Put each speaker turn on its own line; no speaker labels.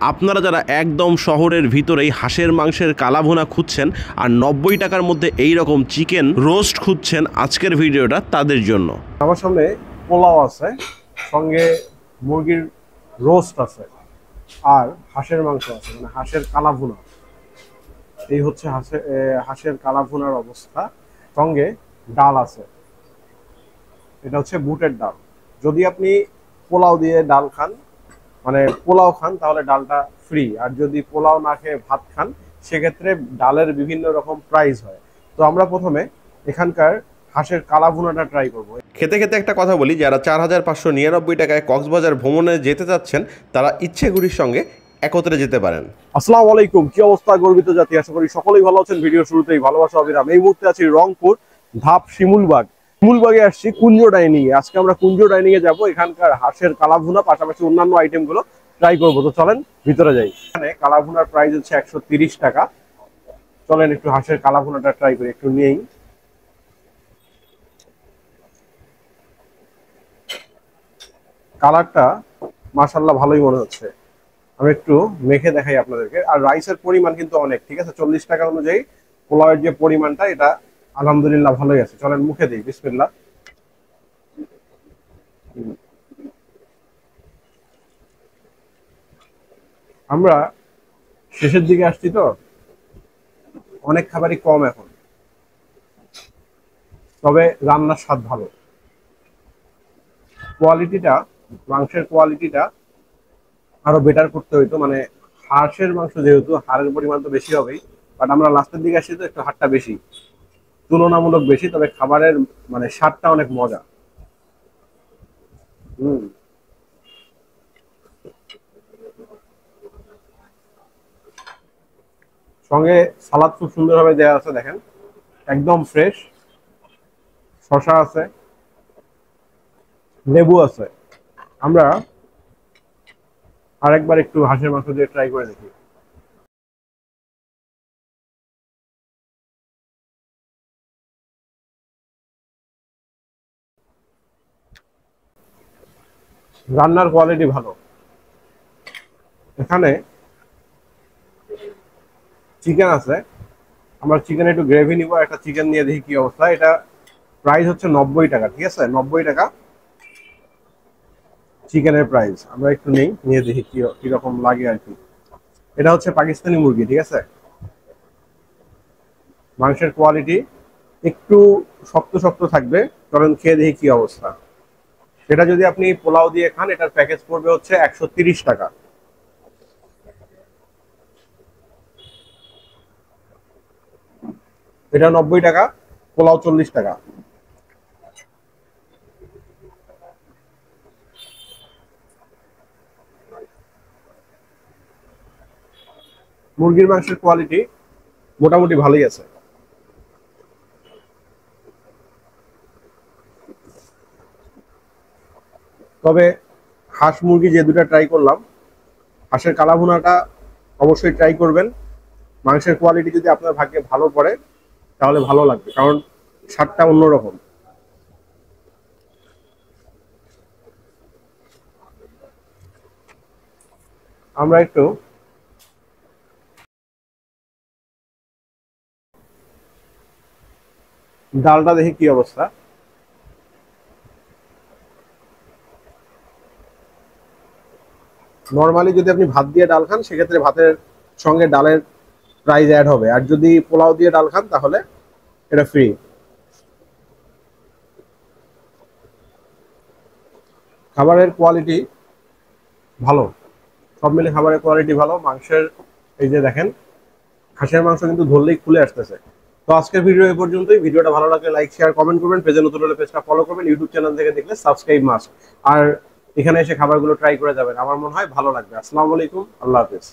আপনারা যারা একদম শহরের ভিতরেই হাঁসের মাংসের কালাভুনা খুঁজছেন আর 90 টাকার মধ্যে এই রকম চিকেন রোস্ট খুঁজছেন, আজকের ভিডিওটা তাদের জন্য।
আমার সামনে পোলাও আছে, সঙ্গে মুরগির রোস্ট আছে, আর হাঁসের মাংস আছে, মানে হাঁসের কালাভুনা। এই হচ্ছে হাঁসের কালাভুনার অবস্থা। সঙ্গে ডাল আছে, এটা হচ্ছে বুটের ডাল। যদি আপনি পোলাও দিয়ে ডাল খান, মানে পোলাও খান, তাহলে ডালটা ফ্রি। আর যদি পোলাও না খেয়ে ভাত খান, সেক্ষেত্রে ডালের বিভিন্ন রকম প্রাইস হয়। তো আমরা প্রথমে এখানকার হাঁসের কালাভুনাটা ট্রাই করবো।
খেতে খেতে একটা কথা বলি, যারা 4599 টাকায় কক্সবাজার ভ্রমণে যেতে চাচ্ছেন তারা ইচ্ছেঘুরির সঙ্গে একত্রে যেতে পারেন।
আসসালামু আলাইকুম, কি অবস্থা গর্বিত জাতি? আশা করি সকলেই ভালো আছেন। ভিডিও শুরুতেই ভালোবাসা অবিরাম। এই মুহূর্তে আছি রংপুর ধাপ শিমুলবাগে আসছি কুঞ্জ ডাইনিং এ। আজকে আমরা কুঞ্জ ডাইনিং এ যাবো, এখানকার হাঁসের কালাভুনা পাশাপাশি অন্যান্য আইটেম গুলো ট্রাই করবো। তো চলেন ভিতরে যাই। এখানে কালাভুনার প্রাইস হচ্ছে 130 টাকা। চলেন একটু হাঁসের কালাভুনাটা ট্রাই করি, একটু নিয়েই। কালারটা মাশাআল্লাহ ভালোই মনে হচ্ছে। আমি একটু মেখে দেখাই আপনাদেরকে। আর রাইসের পরিমাণ কিন্তু অনেক, ঠিক আছে। 40 টাকা অনুযায়ী পোলাওয়ের যে পরিমাণটা, এটা আলহামদুলিল্লাহ ভালোই আছে। চলেন মুখে দিই, বিসমিল্লাহ। আমরা শেষের দিকে আসছি তো, অনেক খাবারই কম এখন, তবে রান্নার স্বাদ ভালো। কোয়ালিটিটা, মাংসের কোয়ালিটিটা আরো বেটার করতে হইতো। মানে হাঁসের মাংস যেহেতু হাড়ের পরিমাণ তো বেশি হবেই, বাট আমরা লাস্টের দিকে আসছি তো একটু হাড়টা বেশি, তুলনামূলক বেশি। তবে খাবারের মানে স্বাদটা অনেক মজা। হুম, সঙ্গে সালাদ খুব সুন্দরভাবে দেওয়া আছে, দেখেন একদম ফ্রেশ। শসা আছে, লেবু আছে। আমরা আরেকবার একটু হাঁসের মাংস দিয়ে ট্রাই করে দেখি। রান্নার কোয়ালিটি ভালো। এখানে চিকেন আছে, আমরা চিকেন একটু গ্রেভি নিব। একটা চিকেন নিয়ে দেখি কি অবস্থা। এটা প্রাইস হচ্ছে 90 টাকা, ঠিক আছে। 90 টাকা চিকেনের প্রাইস। আমরা একটু নিয়ে দেখি কিরকম লাগে আর কি। এটা হচ্ছে পাকিস্তানি মুরগি, ঠিক আছে। মাংসের কোয়ালিটি একটু শক্ত শক্ত থাকবে। চলেন খেয়ে দেখি কি অবস্থা। এটা যদি আপনি পোলাও দিয়ে খান, এটার প্যাকেজ পড়বে হচ্ছে 130 টাকা। এটা 90 টাকা, পোলাও 40 টাকা। মুরগির মাংসের কোয়ালিটি মোটামুটি ভালোই আছে। তবে হাঁস মুরগি যে দুটা ট্রাই করলাম, হাঁসের কালাভুনাটা অবশ্যই ট্রাই করবেন। মাংসের কোয়ালিটি যদি আপনার ভাগ্যে ভালো পড়ে, তাহলে ভালো লাগবে, কারণ স্বাদটা অন্যরকম। আমরা একটু ডালটা দেখি কি অবস্থা। নর্মালি যদি আপনি ভাত দিয়ে ডাল খান, সেক্ষেত্রে ভাতের সঙ্গে ডালের প্রাইস অ্যাড হবে। আর যদি পোলাও দিয়ে ডাল খান, তাহলে এটা ফ্রি। খাবারের কোয়ালিটি ভালো, সব মিলে খাবারের কোয়ালিটি ভালো। মাংসের এই যে দেখেন, হাঁসের মাংস কিন্তু ধরলেই খুলে আসতেছে। তো আজকের ভিডিও এই পর্যন্তই। ভিডিওটা ভালো লাগলে লাইক শেয়ার কমেন্ট করবেন। পেজে নতুন হলে পেজটা ফলো করবেন। ইউটিউব চ্যানেল থেকে দেখলে সাবস্ক্রাইব মাস্ট। আর এখানে এসে খাবারগুলো ট্রাই করে যাবেন, আমার মনে হয় ভালো লাগবে। আসসালামু আলাইকুম, আল্লাহ হাফেজ।